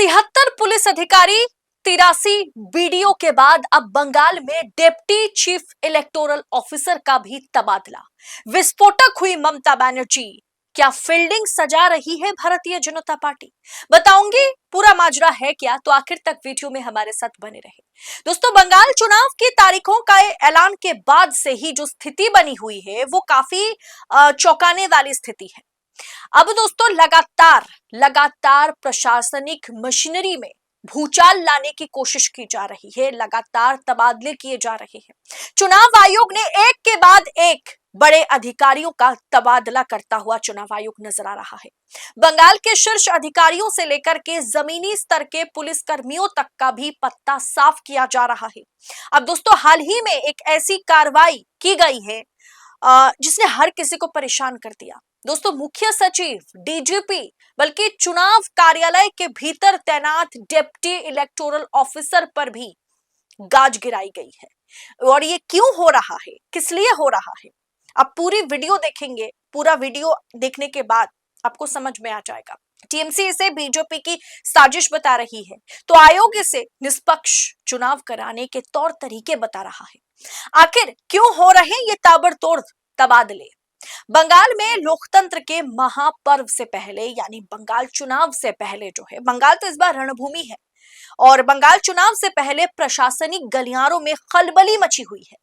73 police अधिकारी, 83 BDO के बाद अब बंगाल में डिप्टी चीफ इलेक्टोरल ऑफिसर का भी तबादला। विस्फोटक हुई ममता बनर्जी, क्या फील्डिंग सजा रही है भारतीय जनता पार्टी? बताऊंगी पूरा माजरा है क्या, तो आखिर तक वीडियो में हमारे साथ बने रहे। दोस्तों, बंगाल चुनाव की तारीखों का ऐलान के बाद से ही जो स्थिति बनी हुई है वो काफी चौंकाने वाली स्थिति है। अब दोस्तों लगातार लगातार प्रशासनिक मशीनरी में भूचाल लाने की कोशिश की जा रही है, लगातार तबादले किए जा रहे हैं। चुनाव आयोग ने एक के बाद एक बड़े अधिकारियों का तबादला करता हुआ चुनाव आयोग नजर आ रहा है। बंगाल के शीर्ष अधिकारियों से लेकर के जमीनी स्तर के पुलिस कर्मियों तक का भी पत्ता साफ किया जा रहा है। अब दोस्तों, हाल ही में एक ऐसी कार्रवाई की गई है जिसने हर किसी को परेशान कर दिया। दोस्तों, मुख्य सचिव, डीजीपी, बल्कि चुनाव कार्यालय के भीतर तैनात डिप्टी इलेक्टोरल ऑफिसर पर भी गाज गिराई गई है। और ये क्यों हो रहा है, किस लिए हो रहा है, अब पूरी वीडियो देखेंगे। पूरा वीडियो देखने के बाद आपको समझ में आ जाएगा। टीएमसी इसे बीजेपी की साजिश बता रही है, तो आयोग इसे निष्पक्ष चुनाव कराने के तौर तरीके बता रहा है। आखिर क्यों हो रहे ये ताबड़तोड़ तबादले? बंगाल में लोकतंत्र के महापर्व से पहले, यानी बंगाल चुनाव से पहले जो है, बंगाल तो इस बार रणभूमि है, और बंगाल चुनाव से पहले प्रशासनिक गलियारों में खलबली मची हुई है।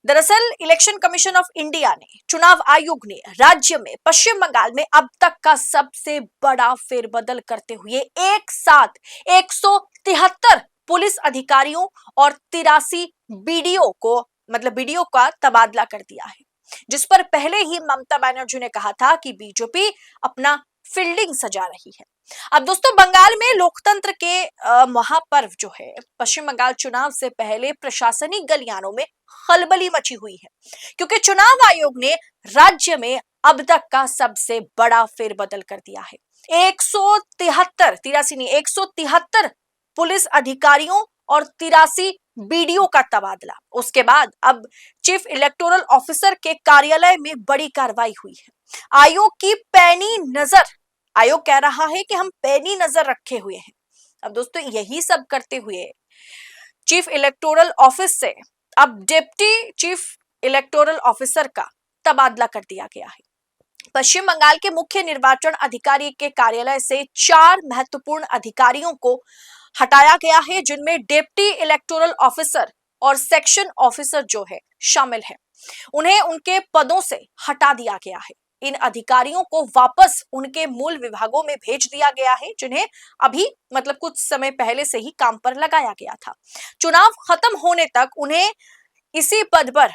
दरअसल इलेक्शन कमीशन ऑफ इंडिया ने, चुनाव आयोग ने राज्य में, पश्चिम बंगाल में अब तक का सबसे बड़ा फेरबदल करते हुए एक साथ 173 पुलिस अधिकारियों और 83 बीडीओ को, मतलब बीडीओ का तबादला कर दिया है, जिस पर पहले ही ममता बनर्जी ने कहा था कि बीजेपी अपना फील्डिंग सजा रही है। अब दोस्तों, बंगाल में लोकतंत्र के महापर्व जो है, पश्चिम बंगाल चुनाव से पहले प्रशासनिक गलियारों में खलबली मची हुई है, क्योंकि चुनाव आयोग ने राज्य में अब तक का सबसे बड़ा फेरबदल कर दिया है। 173 पुलिस अधिकारियों और 83 बीडीओ का तबादला। उसके बाद अब चीफ इलेक्टोरल ऑफिसर के कार्यालय में बड़ी कार्रवाई हुई है। आयोग की पैनी नजर, आयोग कह रहा है कि हम पैनी नजर रखे हुए हैं। अब दोस्तों, यही सब करते हुए चीफ इलेक्टोरल ऑफिस से अब डिप्टी चीफ इलेक्टोरल ऑफिसर का तबादला कर दिया गया है। पश्चिम बंगाल के मुख्य निर्वाचन अधिकारी के कार्यालय से 4 महत्वपूर्ण अधिकारियों को हटाया गया है, जिनमें डिप्टी इलेक्टोरल ऑफिसर और सेक्शन ऑफिसर जो है शामिल है। उन्हें उनके पदों से हटा दिया गया है। इन अधिकारियों को वापस उनके मूल विभागों में भेज दिया गया है, जिन्हें अभी, मतलब कुछ समय पहले से ही काम पर लगाया गया था। चुनाव खत्म होने तक उन्हें इसी पद पर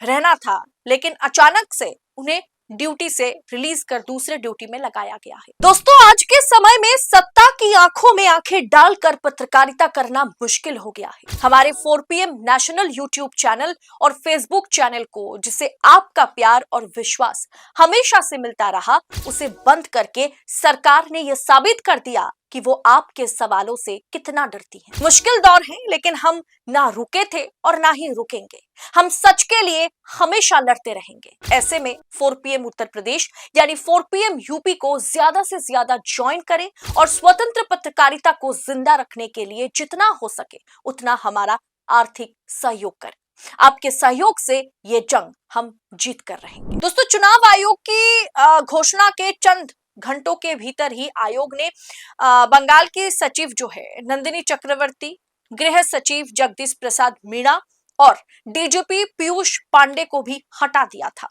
रहना था, लेकिन अचानक से उन्हें ड्यूटी से रिलीज कर दूसरे ड्यूटी में लगाया गया है। दोस्तों, आज के समय में सत्ता की आंखों में आंखें डालकर पत्रकारिता करना मुश्किल हो गया है। हमारे 4PM नेशनल यूट्यूब चैनल और फेसबुक चैनल को, जिसे आपका प्यार और विश्वास हमेशा से मिलता रहा, उसे बंद करके सरकार ने यह साबित कर दिया कि वो आपके सवालों से कितना डरती है। मुश्किल दौर है, लेकिन हम ना रुके थे और ना ही रुकेंगे। हम सच के लिए हमेशा लड़ते रहेंगे। ऐसे में 4PM उत्तर प्रदेश यानी 4PM यूपी को ज्यादा से ज्यादा ज्वाइन करें और स्वतंत्र पत्रकारिता को जिंदा रखने के लिए जितना हो सके उतना हमारा आर्थिक सहयोग करें। आपके सहयोग से ये जंग हम जीत कर रहेंगे। दोस्तों, चुनाव आयोग की घोषणा के चंद घंटों के भीतर ही आयोग ने बंगाल के सचिव जो है नंदिनी चक्रवर्ती, गृह सचिव जगदीश प्रसाद मीणा और डीजीपी पीयूष पांडे को भी हटा दिया था।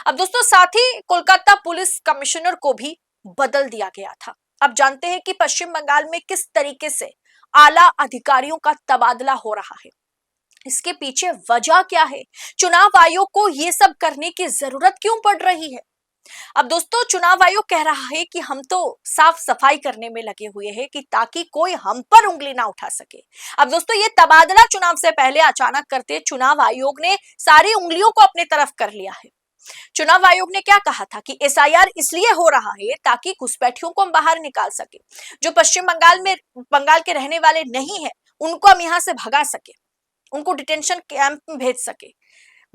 अब दोस्तों, साथ ही कोलकाता पुलिस कमिश्नर को भी बदल दिया गया था। अब जानते हैं कि पश्चिम बंगाल में किस तरीके से आला अधिकारियों का तबादला हो रहा है। इसके पीछे वजह क्या है? चुनाव आयोग को यह सब करने की जरूरत क्यों पड़ रही है? अब दोस्तों, चुनाव आयोग कह रहा है कि हम तो साफ सफाई करने में लगे हुए हैं कि ताकि कोई हम पर उंगली ना उठा सके। अब दोस्तों, ये तबादला चुनाव से पहले अचानक करते चुनाव आयोग ने सारी उंगलियों को अपनी तरफ कर लिया है। चुनाव आयोग ने क्या कहा था कि एसआईआर इसलिए हो रहा है ताकि घुसपैठियों को हम बाहर निकाल सके, जो पश्चिम बंगाल के रहने वाले नहीं है उनको हम यहां से भगा सके, उनको डिटेंशन कैंप में भेज सके।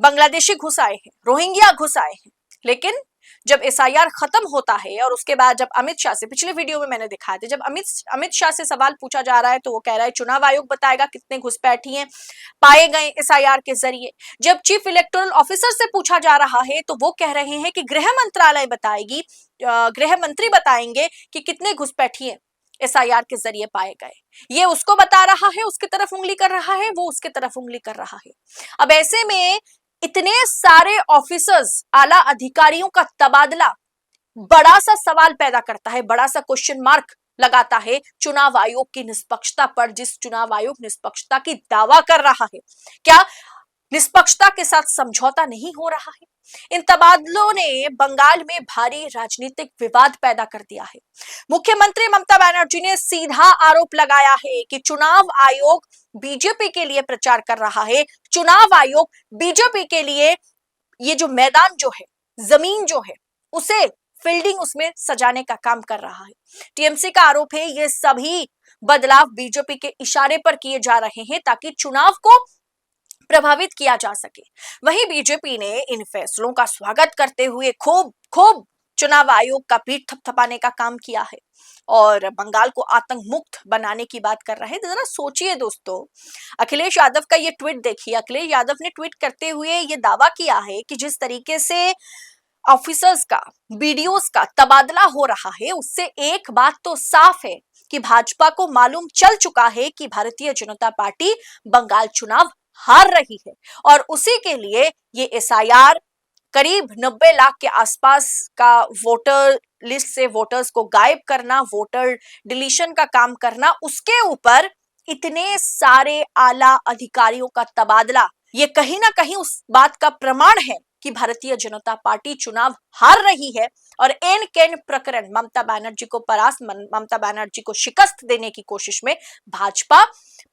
बांग्लादेशी घुस आए हैं, रोहिंग्या घुस आए हैं, लेकिन जब एसआईआर खत्म होता है और उसके बाद जब अमित शाह से, पिछले वीडियो में मैंने दिखाया था, जब अमित शाह से सवाल पूछा जा रहा है तो वो कह रहा है चुनाव आयोग बताएगा कितने घुसपैठिए पाए गए एसआईआर के जरिए। जब चीफ इलेक्टोरल ऑफिसर से पूछा जा रहा है तो वो कह रहे हैं कि गृह मंत्रालय बताएगी, गृह मंत्री बताएंगे कि कितने घुसपैठिए एसआईआर के जरिए पाए गए। ये उसको बता रहा है, उसकी तरफ उंगली कर रहा है, वो उसके तरफ उंगली कर रहा है। अब ऐसे में इतने सारे ऑफिसर्स, आला अधिकारियों का तबादला बड़ा सा सवाल पैदा करता है, बड़ा सा क्वेश्चन मार्क लगाता है चुनाव आयोग की निष्पक्षता पर, जिस चुनाव आयोग निष्पक्षता की दावा कर रहा है। क्या निष्पक्षता के साथ समझौता नहीं हो रहा है? इन तबादलों ने बंगाल में भारी राजनीतिक विवाद पैदा कर दिया है। मुख्यमंत्री ममता बनर्जी ने सीधा आरोप लगाया है कि चुनाव आयोग बीजेपी के लिए प्रचार कर रहा है, चुनाव आयोग बीजेपी के लिए ये जो मैदान जो है, जमीन जो है, उसे फील्डिंग उसमें सजाने का काम कर रहा है। टीएमसी का आरोप है ये सभी बदलाव बीजेपी के इशारे पर किए जा रहे हैं ताकि चुनाव को प्रभावित किया जा सके। वहीं बीजेपी ने इन फैसलों का स्वागत करते हुए खूब चुनाव आयोग का पीठ थपथपाने का काम किया है और बंगाल को आतंक मुक्त बनाने की बात कर रहे हैं। जरा सोचिए दोस्तों, अखिलेश यादव का ये ट्वीट देखिए। अखिलेश यादव ने ट्वीट करते हुए ये दावा किया है कि जिस तरीके से ऑफिसर्स का, बीडीओस का तबादला हो रहा है, उससे एक बात तो साफ है कि भाजपा को मालूम चल चुका है कि भारतीय जनता पार्टी बंगाल चुनाव हार रही है और उसी के लिए ये एसआईआर, करीब 90 लाख के आसपास का वोटर लिस्ट से वोटर्स को गायब करना, वोटर डिलीशन का काम करना, उसके ऊपर इतने सारे आला अधिकारियों का तबादला, ये कहीं ना कहीं उस बात का प्रमाण है कि भारतीय जनता पार्टी चुनाव हार रही है और एन केन प्रकरण ममता बनर्जी को परास्त, ममता बनर्जी को शिकस्त देने की कोशिश में भाजपा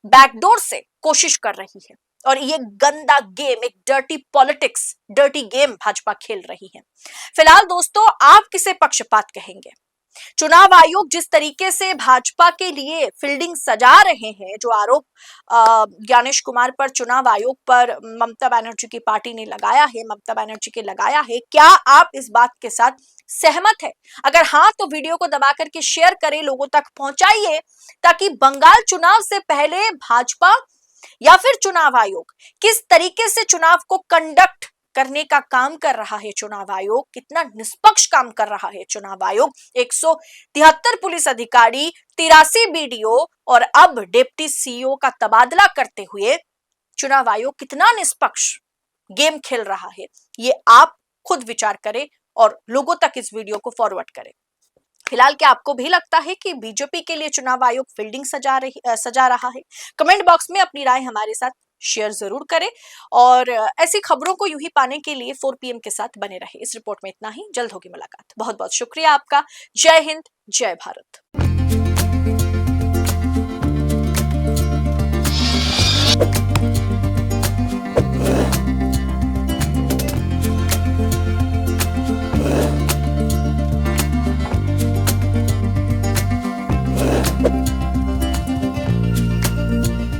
बैकडोर से कोशिश कर रही है और ये गंदा गेम, एक dirty politics, dirty game Bhajpa खेल रही है। फिलहाल दोस्तों, आप किसे पक्षपात कहेंगे? चुनाव आयोग जिस तरीके से भाजपा के लिए फील्डिंग सजा रहे हैं, जो आरोप ज्ञानेश कुमार पर, चुनाव आयोग पर ममता बनर्जी की पार्टी ने लगाया है, ममता बनर्जी के लगाया है, क्या आप इस बात के साथ सहमत है? अगर हाँ तो वीडियो को दबा करके शेयर करें, लोगों तक पहुंचाइए ताकि बंगाल चुनाव से पहले भाजपा या फिर चुनाव आयोग किस तरीके से चुनाव को कंडक्ट करने का काम कर रहा है, चुनाव आयोग कितना निष्पक्ष काम कर रहा है, चुनाव आयोग 173 पुलिस अधिकारी, 83 बीडीओ और अब डिप्टी सीईओ का तबादला करते हुए चुनाव आयोग कितना निष्पक्ष गेम खेल रहा है, ये आप खुद विचार करें और लोगों तक इस वीडियो को फॉरवर्ड करें। फिलहाल क्या आपको भी लगता है कि बीजेपी के लिए चुनाव आयोग फील्डिंग सजा रहा है? कमेंट बॉक्स में अपनी राय हमारे साथ शेयर जरूर करें और ऐसी खबरों को यूं ही पाने के लिए 4 PM के साथ बने रहे। इस रिपोर्ट में इतना ही, जल्द होगी मुलाकात। बहुत बहुत शुक्रिया आपका। जय हिंद, जय भारत।